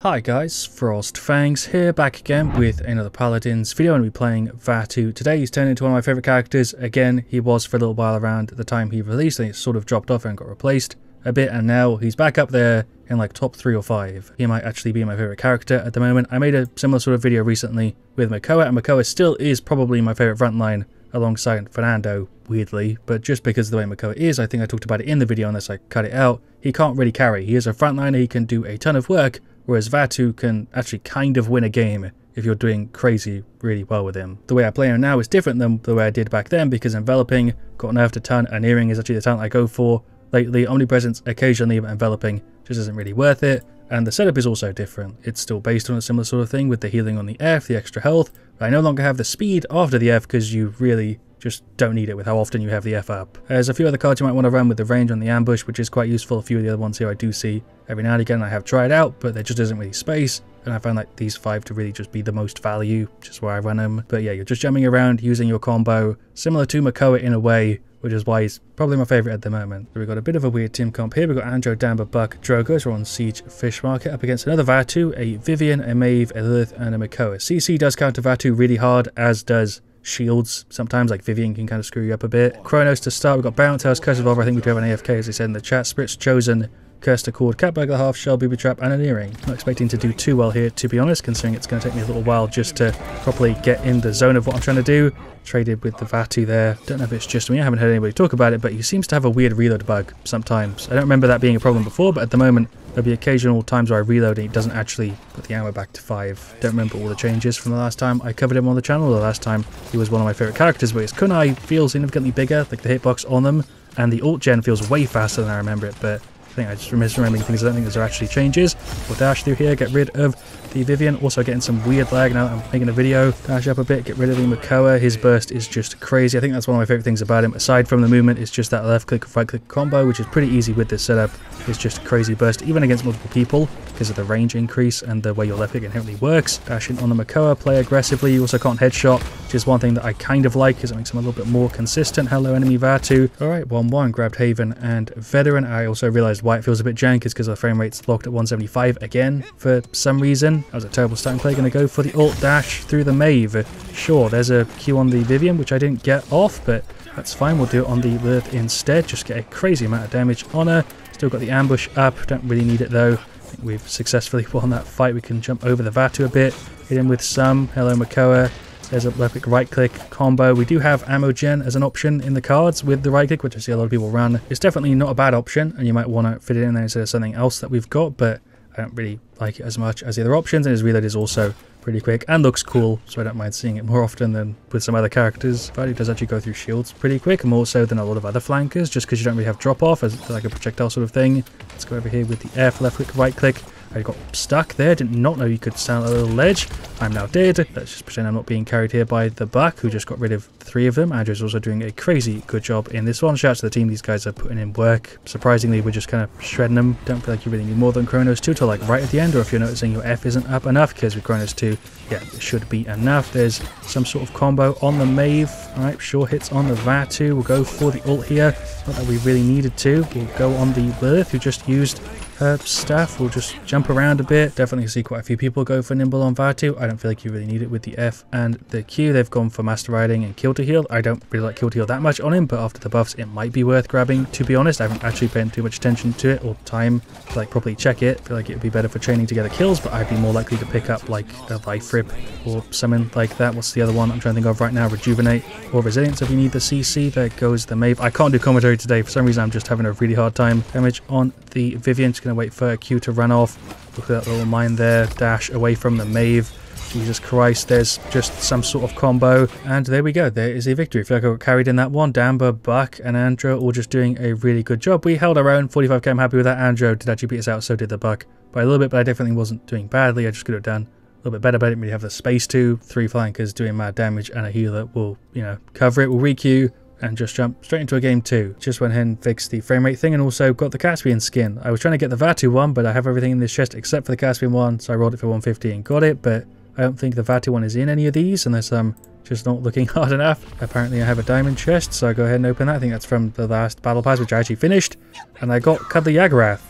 Hi guys, FrostFangs here, back again with another Paladins video, and we'll be playing Vatu. Today he's turned into one of my favourite characters. Again, he was for a little while around at the time he released, and it sort of dropped off and got replaced a bit, and now he's back up there in like top 3 or 5. He might actually be my favourite character at the moment. I made a similar sort of video recently with Makoa, and Makoa still is probably my favourite frontline alongside Fernando, weirdly, but just because of the way Makoa is, I think I talked about it in the video unless I cut it out, he can't really carry. He is a frontliner, he can do a ton of work, whereas Vatu can actually kind of win a game if you're doing crazy really well with him. The way I play him now is different than the way I did back then, because enveloping got nerfed a ton, and earring is actually the talent I go for lately. Omnipresence occasionally, but enveloping just isn't really worth it. And the setup is also different. It's still based on a similar sort of thing with the healing on the F, the extra health, but I no longer have the speed after the F because you really just don't need it with how often you have the F up. There's a few other cards you might want to run with the range on the ambush, which is quite useful. A few of the other ones here I do see every now and again I have tried out, but there just isn't really space, and I find like these 5 to really just be the most value, which is where I run them. But yeah, you're just jumping around using your combo, similar to Makoa in a way, which is why he's probably my favourite at the moment. So we've got a bit of a weird team comp here. We've got Andro, Damba, Buck, Drogo, so we're on Siege Fish Market, up against another Vatu, a Vivian, a Maeve, a Lilith, and a Makoa. CC does counter Vatu really hard, as does shields. Sometimes like Vivian can kind of screw you up a bit. Chronos to start. We've got Bounce House, Curse of Over, I think we do have an AFK as they said in the chat. Sprit's Chosen, Cursed Accord, Catburglar Half, Shell, Booby Trap, and an Earring. Not expecting to do too well here, to be honest, considering it's going to take me a little while just to properly get in the zone of what I'm trying to do. Traded with the Vatu there. Don't know if it's just me, I haven't heard anybody talk about it, but he seems to have a weird reload bug sometimes. I don't remember that being a problem before, but at the moment there'll be occasional times where I reload and it doesn't actually put the ammo back to 5. Don't remember all the changes from the last time I covered him on the channel. The last time he was one of my favourite characters, but his kunai feels significantly bigger, like the hitbox on them, and the ult gen feels way faster than I remember it, but I think I just misremembering things. I don't think those are actually changes. We'll dash through here, get rid of the Vivian, also getting some weird lag now that I'm making a video. Dash up a bit, get rid of the Makoa. His burst is just crazy. I think that's one of my favourite things about him. Aside from the movement, it's just that left click, right click combo, which is pretty easy with this setup. It's just a crazy burst, even against multiple people, because of the range increase and the way your left click inherently works. Dashing on the Makoa, play aggressively. You also can't headshot, which is one thing that I kind of like, because it makes him a little bit more consistent. Hello, enemy Vatu. Alright, 1-1, grabbed Haven and Veteran. I also realised why it feels a bit jank is because the frame rate's locked at 175 again for some reason. That was a terrible starting play. Going to go for the ult dash through the Maeve. Sure, there's a Q on the Vivian, which I didn't get off, but that's fine. We'll do it on the Lilith instead. Just get a crazy amount of damage on her. Still got the ambush up. Don't really need it though. I think we've successfully won that fight. We can jump over the Vatu a bit. Hit him with some. Hello, Makoa. There's a left click, right click combo. We do have ammo gen as an option in the cards with the right click, which I see a lot of people run. It's definitely not a bad option, and you might want to fit it in there instead of something else that we've got, but I don't really like it as much as the other options, and his reload is also pretty quick and looks cool, so I don't mind seeing it more often than with some other characters. But it does actually go through shields pretty quick, more so than a lot of other flankers, just because you don't really have drop off as like a projectile sort of thing. Let's go over here with the F, left click, right click. I got stuck there, did not know you could stand on a little ledge. I'm now dead. Let's just pretend I'm not being carried here by the Buck, who just got rid of 3 of them. Andrew's also doing a crazy good job in this one. Shout out to the team, these guys are putting in work. Surprisingly, we're just kind of shredding them. Don't feel like you really need more than Chronos 2 till like right at the end, or if you're noticing your F isn't up enough, because with Chronos 2, yeah, it should be enough. There's some sort of combo on the Maeve. Alright, sure hits on the Vatu. We'll go for the ult here. Not that we really needed to. We'll go on the Lilith, who just used her stuff. We'll just jump around a bit. Definitely see quite a few people go for Nimble on Vatu. I don't feel like you really need it with the F and the Q. They've gone for Master Riding and Kill to Heal. I don't really like Kill to Heal that much on him, but after the buffs it might be worth grabbing, to be honest. I haven't actually paid too much attention to it or time to like properly check it. I feel like it would be better for training to get the kills, but I'd be more likely to pick up like a Life Rip or something like that. What's the other one I'm trying to think of right now? Rejuvenate or Resilience if you need the CC. There goes the Maeve. I can't do commentary today. For some reason I'm just having a really hard time. Damage on the Vivian. Just going to wait for a Q to run off. Look at that little mine there. Dash away from the Maeve. Jesus Christ, there's just some sort of combo. And there we go. There is a victory. I feel like I got carried in that one. Damba, Buck, and Andro all just doing a really good job. We held our own. 45k, I'm happy with that. Andro did actually beat us out, so did the Buck. By a little bit, but I definitely wasn't doing badly. I just could have done a little bit better, but I didn't really have the space to. 3 flankers doing mad damage, and a healer will, you know, cover it. We'll re-queue and just jump straight into a game 2. Just went ahead and fixed the frame rate thing, and also got the Caspian skin. I was trying to get the Vatu one, but I have everything in this chest except for the Caspian one, so I rolled it for 150 and got it, but I don't think the Vatu one is in any of these, unless I'm just not looking hard enough. Apparently I have a diamond chest, so I go ahead and open that. I think that's from the last battle pass, which I actually finished, and I got Cuddly Yagarath.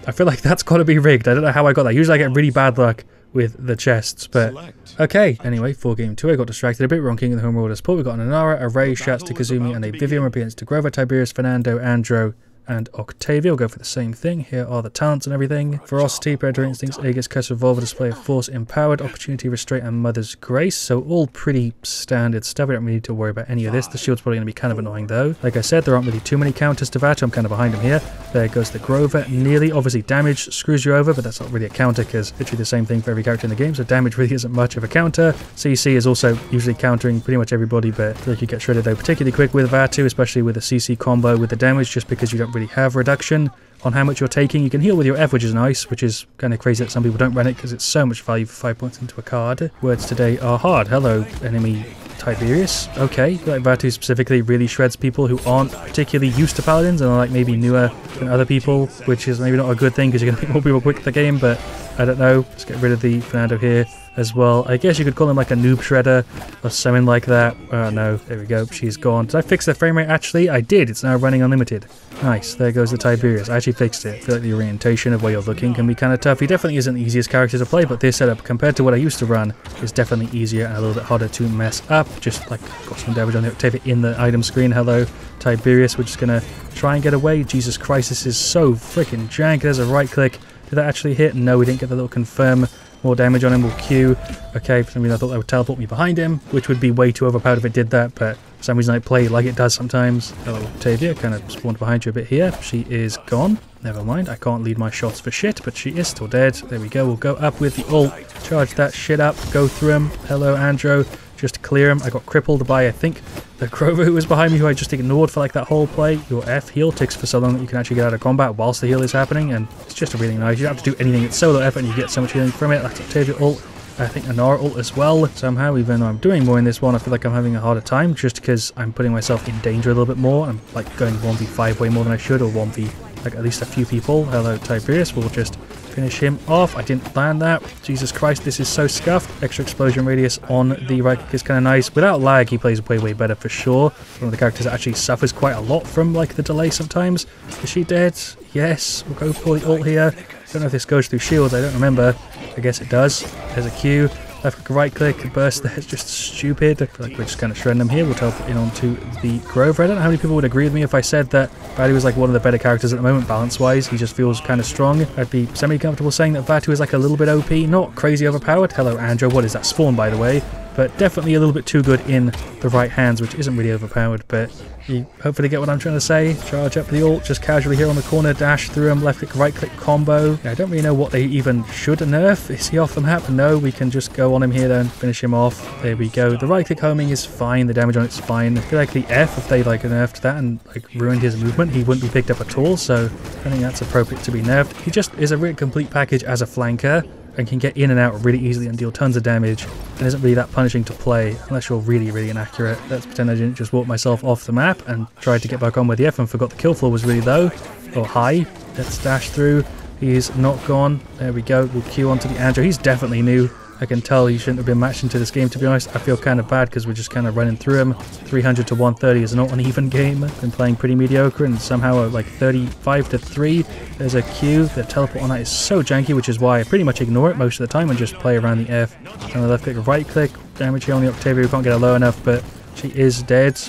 I feel like that's got to be rigged. I don't know how I got that. Usually I get really bad luck with the chests, but okay. Anyway, for game 2, I got distracted a bit. We're on King of the Homeworld support. We've got an Inara, a Ray, Shats, Takazumi, and a Vivian against to Grover, Tiberius, Fernando, Andro, and Octavia. We'll go for the same thing. Here are the talents and everything. Ferocity, Predator Instincts, Aegis, Curse Revolver, Display of Force, Empowered, Opportunity, Restraint, and Mother's Grace. So all pretty standard stuff. We don't really need to worry about any of this. The shield's probably going to be kind of annoying though. Like I said, there aren't really too many counters to Vatu. I'm kind of behind him here. There goes the Grover. Nearly. Obviously damage screws you over, but that's not really a counter because literally the same thing for every character in the game. So damage really isn't much of a counter. CC is also usually countering pretty much everybody, but I feel like you get shredded though particularly quick with Vatu, especially with the CC combo with the damage, just because you don't really have reduction on how much you're taking. You can heal with your F, which is nice, which is kind of crazy that some people don't run it because it's so much value for 5 points into a card. Words today are hard. Hello, enemy Tiberius. Okay, like Vatu specifically really shreds people who aren't particularly used to Paladins and are like maybe newer than other people, which is maybe not a good thing because you're going to make more people quick at the game, but I don't know. Let's get rid of the Fernando here as well. I guess you could call him like a noob shredder or something like that. Oh no, there we go. She's gone. Did I fix the frame rate? Actually, I did. It's now running unlimited. Nice. There goes the Tiberius. I actually fixed it. I feel like the orientation of where you're looking can be kind of tough. He definitely isn't the easiest character to play, but this setup compared to what I used to run is definitely easier and a little bit harder to mess up. Just like got some damage on the Octavia in the item screen. Hello, Tiberius. We're just gonna try and get away. Jesus Christ, this is so freaking jank. There's a right click. Did that actually hit? No, we didn't get the little confirm. More damage on him, we'll Q. Okay, for some reason I thought that would teleport me behind him, which would be way too overpowered if it did that, but for some reason I play like it does sometimes. Hello, Octavia, kind of spawned behind you a bit here. She is gone. Never mind, I can't lead my shots for shit, but she is still dead. There we go, we'll go up with the ult, charge that shit up, go through him. Hello, Andro, just clear him. I got crippled by, I think, the Grover who was behind me, who I just ignored for like that whole play. Your F heal ticks for so long that you can actually get out of combat whilst the heal is happening, and it's just really nice. You don't have to do anything, it's solo effort and you get so much healing from it. That's Octavia ult. I think Inara ult as well. Somehow, even though I'm doing more in this one, I feel like I'm having a harder time just because I'm putting myself in danger a little bit more. I'm like going 1v5 way more than I should, or 1v like at least a few people. Hello, Tiberius. We'll just finish him off. I didn't plan that. Jesus Christ, this is so scuffed. Extra explosion radius on the right click is kind of nice. Without lag, he plays way better for sure. One of the characters that actually suffers quite a lot from like the delay sometimes. Is she dead? Yes. We'll go for the ult here. Don't know if this goes through shields. I don't remember. I guess it does. There's a Q. Left click, right click, burst there. It's just stupid. I feel like we're just kind of shredding them here. We'll teleport in onto the Grover. I don't know how many people would agree with me if I said that Vatu is like one of the better characters at the moment, balance-wise. He just feels kind of strong. I'd be semi-comfortable saying that Vatu is like a little bit OP, not crazy overpowered. Hello, Andro. What is that? Spawn, by the way. But definitely a little bit too good in the right hands, which isn't really overpowered, but you hopefully get what I'm trying to say. Charge up the ult, just casually here on the corner, dash through him, left click, right click combo. Yeah, I don't really know what they even should nerf. Is he off the map? No, we can just go on him here then, finish him off. There we go. The right click homing is fine, the damage on it's fine. I feel like the F, if they like nerfed that and like ruined his movement, he wouldn't be picked up at all, so I think that's appropriate to be nerfed. He just is a really complete package as a flanker, and can get in and out really easily and deal tons of damage, and isn't really that punishing to play unless you're really inaccurate. Let's pretend I didn't just walk myself off the map and tried to get back on with the F and forgot the kill floor was really low or high. Let's dash through. He's not gone. There we go. We'll queue onto the Andro. He's definitely new. I can tell he shouldn't have been matched into this game, to be honest. I feel kind of bad because we're just kind of running through him. 300 to 130 is not an even game. Been playing pretty mediocre, and somehow like 35 to 3. There's a Q. The teleport on that is so janky, which is why I pretty much ignore it most of the time and just play around the F. And the left click, right click. Damage here on the Octavia. We can't get her low enough, but she is dead.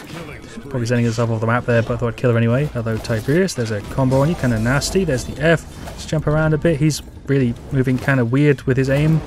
Probably sending herself off the map there, but I thought I'd kill her anyway. Hello, Tiberius. There's a combo on you, kind of nasty. There's the F. Let's jump around a bit. He's really moving kind of weird with his aim.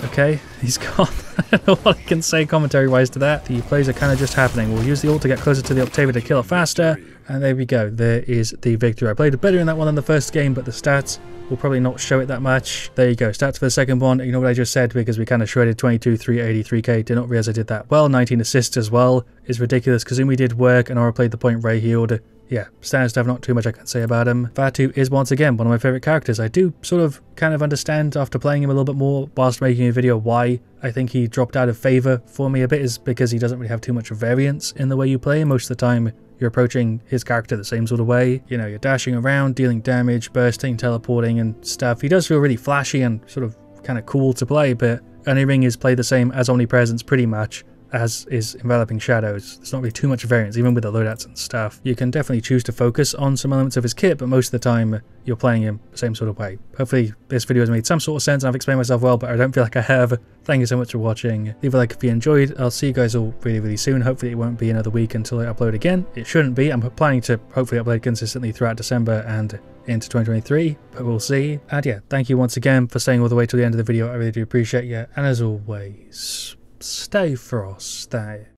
Okay, he's gone. I don't know what I can say commentary-wise to that. The plays are kind of just happening. We'll use the ult to get closer to the Octavia to kill her faster. And there we go. There is the victory. I played better in that one than the first game, but the stats will probably not show it that much. There you go. Stats for the second one. You know what I just said, because we kind of shredded 22, 383k. Did not realize I did that well. 19 assists as well. It's ridiculous. Kazumi did work, and Aura played the point. Ray healed. Yeah, standard stuff, not too much I can say about him. Vatu is once again one of my favourite characters. I do sort of kind of understand after playing him a little bit more whilst making a video why I think he dropped out of favour for me a bit, is because he doesn't really have too much variance in the way you play. Most of the time you're approaching his character the same sort of way. You know, you're dashing around, dealing damage, bursting, teleporting and stuff. He does feel really flashy and sort of kind of cool to play, but Ring is played the same as Omnipresence pretty much as is Enveloping Shadows. There's not really too much variance, even with the loadouts and stuff. You can definitely choose to focus on some elements of his kit, but most of the time you're playing him the same sort of way. Hopefully this video has made some sort of sense and I've explained myself well, but I don't feel like I have. Thank you so much for watching. Leave a like if you enjoyed. I'll see you guys all really soon. Hopefully it won't be another week until I upload again. It shouldn't be. I'm planning to hopefully upload consistently throughout December and into 2023, but we'll see. And yeah, thank you once again for staying all the way till the end of the video. I really do appreciate you. And as always, stay frosty.